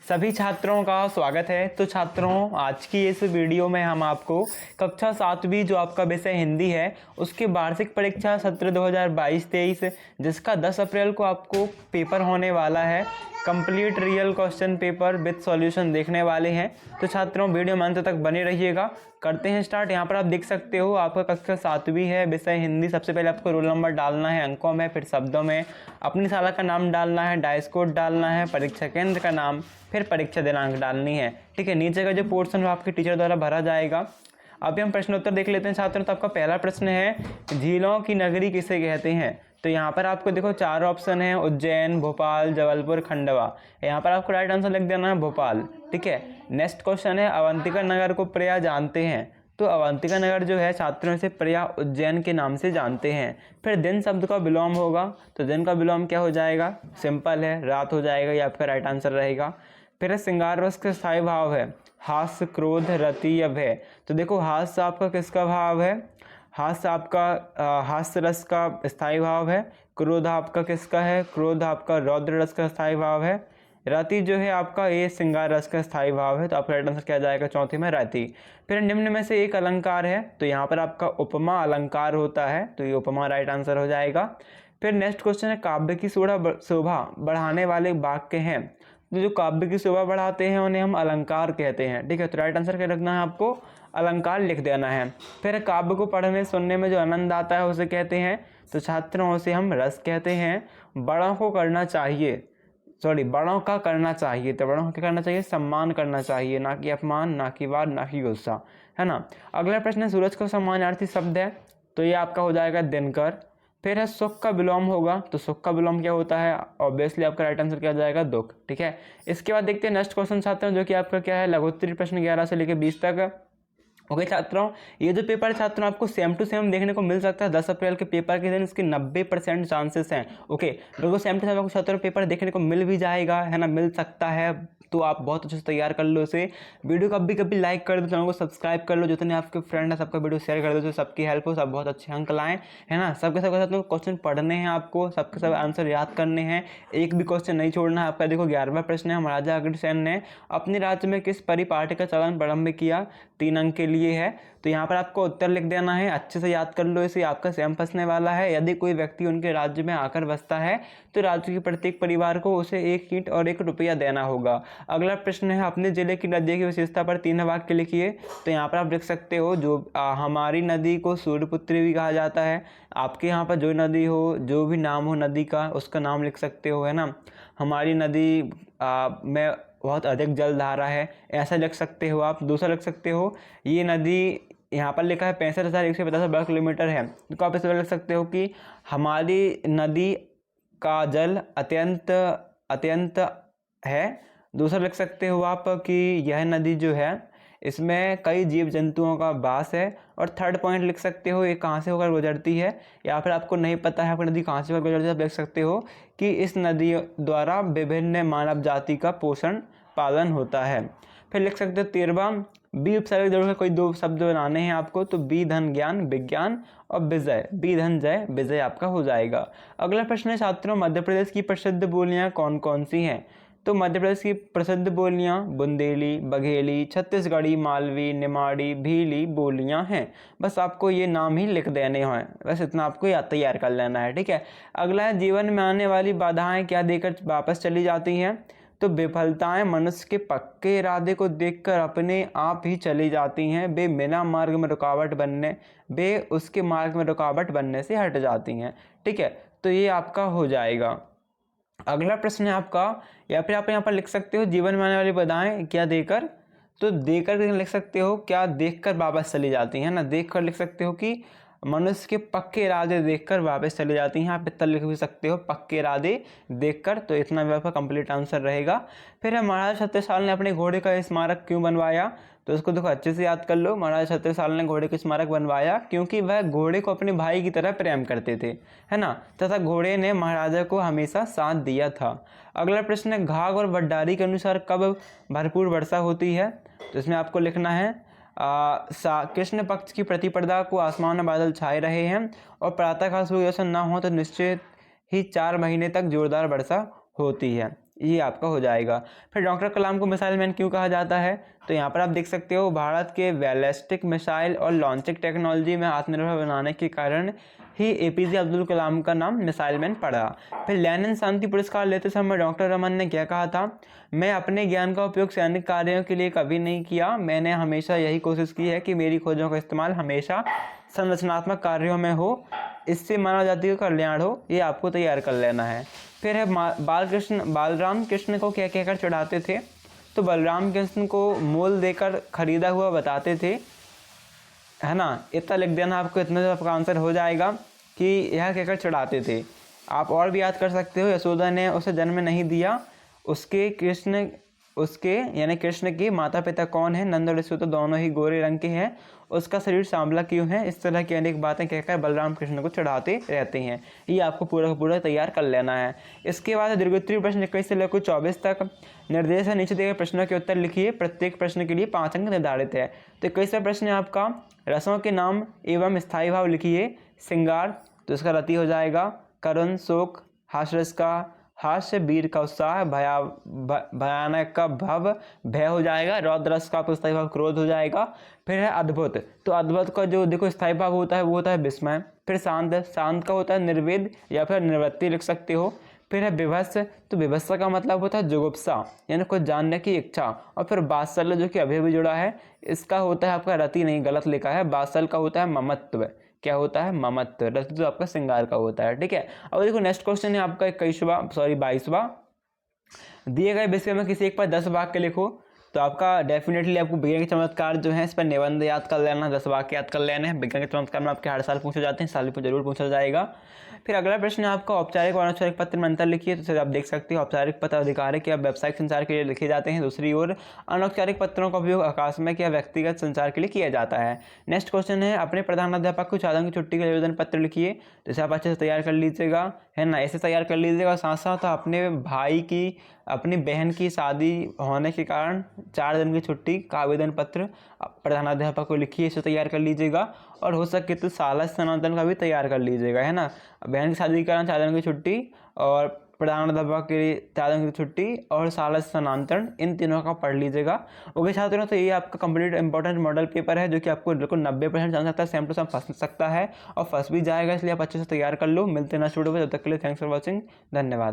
सभी छात्रों का स्वागत है। तो छात्रों, आज की इस वीडियो में हम आपको कक्षा 7वीं जो आपका विषय हिंदी है उसकी वार्षिक परीक्षा सत्र 2022-23 जिसका 10 अप्रैल को आपको पेपर होने वाला है, complete real question paper with solution देखने वाले हैं। तो छात्रों, वीडियो में अंत तक बने रहिएगा। करते हैं स्टार्ट। यहाँ पर आप देख सकते हो आपका कक्षा 7वीं है, विषय हिंदी। सबसे पहले आपको रोल नंबर डालना है अंकों में, फिर शब्दों में अपनी शाला का नाम डालना है, डाइस कोड डालना है, परीक्षा केंद्र का नाम, फिर परीक्षा दिनांक डालनी है। ठीक है, नीचे का जो पोर्शन वो आपके टीचर द्वारा भरा जाएगा। अभी हम प्रश्नोत्तर देख लेते हैं छात्रों। तो आपका पहला प्रश्न है, झीलों की नगरी किसे कहते हैं? तो यहाँ पर आपको देखो 4 ऑप्शन है, उज्जैन, भोपाल, जबलपुर, खंडवा। यहाँ पर आपको राइट आंसर लिख देना है भोपाल। ठीक है, नेक्स्ट क्वेश्चन है, अवंतिका नगर को प्रिया जानते हैं? तो अवंतिका नगर जो है छात्रों से प्रिया उज्जैन के नाम से जानते हैं। फिर दिन शब्द का विलोम होगा, तो दिन का विलोम क्या हो जाएगा? सिंपल है, रात हो जाएगा, ये आपका राइट आंसर रहेगा। फिर श्रृंगार रस का स्थायी भाव है, हास्य, क्रोध, रति या भय। तो देखो हास्य आपका किसका भाव है? हास्य आपका हास्य रस का स्थायी भाव है। क्रोध आपका किसका है? क्रोध आपका रौद्र रस का स्थायी भाव है। रति जो है आपका ये श्रृंगार रस का स्थायी भाव है। तो आपका राइट आंसर क्या जाएगा? चौथे में रति। फिर निम्न में से एक अलंकार है, तो यहाँ पर आपका उपमा अलंकार होता है, तो ये उपमा राइट आंसर हो जाएगा। फिर नेक्स्ट क्वेश्चन है, काव्य की शोभा बढ़ाने वाले वाक्य हैं। तो जो काव्य की शोभा बढ़ाते हैं उन्हें हम अलंकार कहते हैं। ठीक है, तो राइट आंसर क्या रखना है आपको? अलंकार लिख देना है। फिर काव्य को पढ़ने सुनने में जो आनंद आता है उसे कहते हैं, तो छात्रों उसे हम रस कहते हैं। बड़ों को करना चाहिए, बड़ों का करना चाहिए, तो बड़ों को क्या करना चाहिए? सम्मान करना चाहिए, ना कि अपमान, ना कि वाद, ना कि गुस्सा, है ना। अगला प्रश्न है, सूरज का सम्मानार्थी शब्द है, तो ये आपका हो जाएगा दिनकर। फिर है सुख का विलोम होगा, तो सुख का विलोम क्या होता है? ऑब्वियसली आपका राइट आंसर क्या जाएगा? दुख। ठीक है, इसके बाद देखते हैं नेक्स्ट क्वेश्चन छात्रों, जो कि आपका क्या है? लघुत्तरी प्रश्न 11 से लेकर 20 तक। ओके छात्रों, ये जो पेपर है छात्रों आपको सेम टू सेम देखने को मिल सकता है 10 अप्रैल के पेपर के दिन। इसके 90% चांसेस हैं। ओके, बिल्कुल सेम टू सेम आपको छात्रों पेपर देखने को मिल भी जाएगा, है ना, मिल सकता है। तो आप बहुत अच्छे से तैयार कर लो इसे। वीडियो को कभी लाइक कर दो, चैनल को सब्सक्राइब कर लो, जितने आपके फ्रेंड है सबका वीडियो शेयर कर दो, तो सबकी हेल्प हो, सब बहुत अच्छे अंक लाएं, है ना। सबके साथ क्वेश्चन पढ़ने हैं आपको, सबके सब आंसर याद करने हैं, एक भी क्वेश्चन नहीं छोड़ना है आपका। देखो 11वां प्रश्न है, महाराजा अग्रसेन ने अपने राज्य में किस परिपाटी का चलन प्रारंभ किया? 3 अंक के लिए है, तो यहाँ पर आपको उत्तर लिख देना है। अच्छे से याद कर लो इसे, आपका सेम फंसने वाला है। यदि कोई व्यक्ति उनके राज्य में आकर बसता है तो राज्य के प्रत्येक परिवार को उसे 1 ईंट और 1 रुपया देना होगा। अगला प्रश्न है, अपने जिले की नदी की विशेषता पर 3 वाक्य लिखिए। तो यहाँ पर आप लिख सकते हो, जो हमारी नदी को सूर्यपुत्री भी कहा जाता है। आपके यहाँ पर जो नदी हो, जो भी नाम हो नदी का, उसका नाम लिख सकते हो, है ना। हमारी नदी में बहुत अधिक जलधारा है, ऐसा लिख सकते हो आप। दूसरा लिख सकते हो, ये नदी यहाँ पर लिखा है 65,150 वर्ग किलोमीटर है, तो आप इस तरह लिख सकते हो कि हमारी नदी का जल अत्यंत है। दूसरा लिख सकते हो आप कि यह नदी जो है इसमें कई जीव जंतुओं का वास है। और थर्ड पॉइंट लिख सकते हो, ये कहाँ से होकर गुजरती है, या फिर आपको नहीं पता है आपकी नदी कहाँ से होकर गुजरती है, आप लिख सकते हो कि इस नदी द्वारा विभिन्न मानव जाति का पोषण पालन होता है। फिर लिख सकते हो 13वां, बी उपसर्ग जोड़कर कोई 2 शब्द बनाने हैं आपको, तो बी धन ज्ञान विज्ञान और विजय, बी धन जय विजय आपका हो जाएगा। अगला प्रश्न है छात्रों, मध्य प्रदेश की प्रसिद्ध बोलियां कौन कौन सी हैं? तो मध्य प्रदेश की प्रसिद्ध बोलियां बुंदेली, बघेली, छत्तीसगढ़ी, मालवी, निमाड़ी, भीली बोलियां हैं। बस आपको ये नाम ही लिख देने हैं, बस इतना आपको याद तैयार कर लेना है। ठीक है, अगला है, जीवन में आने वाली बाधाएं क्या देकर वापस चली जाती हैं? तो विफलताएं मनुष्य के पक्के इरादे को देखकर अपने आप ही चली जाती हैं। वे उसके मार्ग में रुकावट बनने से हट जाती हैं। ठीक है, तो ये आपका हो जाएगा। अगला प्रश्न है आपका, या फिर आप यहाँ पर लिख सकते हो, जीवन में आने वाली बाधाएं क्या देकर, तो देकर लिख सकते हो क्या देखकर वापस चली जाती हैं ना। देखकर लिख सकते हो कि मनुष्य के पक्के इरादे देखकर वापस चली जाती हैं, आप इतना लिख भी सकते हो, पक्के इरादे देखकर। तो इतना भी आपका कंप्लीट आंसर रहेगा। फिर है, महाराजा छत्रसाल ने अपने घोड़े का स्मारक क्यों बनवाया? तो इसको देखो अच्छे से याद कर लो। महाराजा छत्रसाल ने घोड़े का स्मारक बनवाया क्योंकि वह घोड़े को अपने भाई की तरह प्रेम करते थे, है ना, तथा घोड़े ने महाराजा को हमेशा साथ दिया था। अगला प्रश्न है, घाघ और वड्डारी के अनुसार कब भरपूर वर्षा होती है? तो इसमें आपको लिखना है, कृष्ण पक्ष की प्रतिपदा को आसमान में बादल छाए रहे हैं और प्रातःकाल सूर्योदय न हो तो निश्चित ही 4 महीने तक जोरदार वर्षा होती है। ये आपका हो जाएगा। फिर डॉक्टर कलाम को मिसाइल मैन क्यों कहा जाता है, तो यहाँ पर आप देख सकते हो भारत के बैलिस्टिक मिसाइल और लॉन्चिंग टेक्नोलॉजी में आत्मनिर्भर बनाने के कारण ही एपीजे अब्दुल कलाम का नाम मिसाइल मैन पड़ा। फिर लेनिन शांति पुरस्कार लेते समय डॉक्टर रमन ने क्या कहा था, मैं अपने ज्ञान का उपयोग सैनिक कार्यों के लिए कभी नहीं किया, मैंने हमेशा यही कोशिश की है कि मेरी खोजों का इस्तेमाल हमेशा संरचनात्मक कार्यों में हो, इससे मानव जाति का कल्याण हो, ये आपको तैयार कर लेना है। फिर है बालराम कृष्ण को क्या कहकर चढ़ाते थे, तो बलराम कृष्ण को मोल देकर खरीदा हुआ बताते थे, है ना। इतना लिख देना आपको, इतना जो आपका आंसर हो जाएगा कि यह कहकर चढ़ाते थे। आप और भी याद कर सकते हो, यशोदा ने उसे जन्म नहीं दिया, उसके यानी कृष्ण के माता पिता कौन है, नंद और यशोदा दोनों ही गोरे रंग के हैं, उसका शरीर सांवला क्यों है, इस तरह की अनेक बातें कहकर बलराम कृष्ण को चढ़ाते रहते हैं। ये आपको पूरा का पूरा तैयार कर लेना है। इसके बाद दीर्घोत्तरीय प्रश्न 21 से लेकर 24 तक निर्देश है, नीचे दिए गए प्रश्नों के उत्तर लिखिए, प्रत्येक प्रश्न के लिए 5 अंक निर्धारित है। तो 21वां प्रश्न है आपका, रसों के नाम एवं स्थायी भाव लिखिए। श्रृंगार, तो इसका रति हो जाएगा। करुण, शोक, हास्यरस का हास्य, वीर का उत्साह, भयानक का भव, भय हो जाएगा। रौद्रस का आपको स्थायी भाव क्रोध हो जाएगा। फिर है अद्भुत, तो अद्भुत का जो देखो स्थायी भाव होता है वो होता है विस्मय। फिर शांत, शांत का होता है निर्वेद या फिर निवृत्ति लिख सकते हो। फिर है विभत्स, तो विभत्स का मतलब होता है जुगुप्सा यानी कुछ जानने की इच्छा। और फिर वात्सल्य जो कि अभी भी जुड़ा है, इसका होता है आपका रति नहीं, गलत लिखा है, वात्सल का होता है ममत्व। क्या होता है, ममत्व। रति तो आपका श्रृंगार का होता है, ठीक है। अब देखो नेक्स्ट क्वेश्चन है आपका 22वां। दिए गए विषय में किसी एक पर 10 वाक्य लिखो, तो आपका डेफिनेटली आपको विज्ञान के चमत्कार जो है इस पर निबंध याद कर लेना, 10 वाक्य याद कर लेने हैं। विज्ञान के चमत्कार में आपके हर साल पूछे जाते हैं, साल में जरूर पूछा जाएगा। फिर अगला प्रश्न है आपका, औपचारिक और अनौपचारिक पत्र में अंतर लिखिए। तो आप देख सकते हो औपचारिक पत्र आधिकारिक या व्यावसायिक संचार के लिए लिखे जाते हैं, दूसरी ओर अनौपचारिक पत्रों का उपयोग आकस्मिक या व्यक्तिगत संचार के लिए किया जाता है। नेक्स्ट क्वेश्चन है, अपने प्रधानाध्यापक को 4 दिन की छुट्टी के लिए आवेदन पत्र लिखिए। जैसे आप अच्छे से तैयार कर लीजिएगा, है ना, ऐसे तैयार कर लीजिएगा। साथ साथ अपने भाई की, अपनी बहन की शादी होने के कारण 4 दिन की छुट्टी का आवेदन पत्र प्रधानाध्यापक को लिखिए, इसे तैयार कर लीजिएगा। और हो सके तो शाला स्थानांतरण का भी तैयार कर लीजिएगा, है ना। बहन की शादी के कारण 4 दिन की छुट्टी और प्रधानाध्यापक के लिए 4 दिन की छुट्टी और शाला स्थानांतरण, इन तीनों का पढ़ लीजिएगा। ओके छात्रों, तो ये आपका कंप्लीट इंपॉर्टेंट मॉडल पेपर है जो कि आपको बिल्कुल 90% चांस सकता है, सेम टू सेम फंस सकता है और फंस भी जाएगा, इसलिए आप अच्छे से तैयार कर लो। मिलते हैं नेक्स्ट वीडियो में, तब तक के लिए थैंक्स फॉर वॉचिंग, धन्यवाद।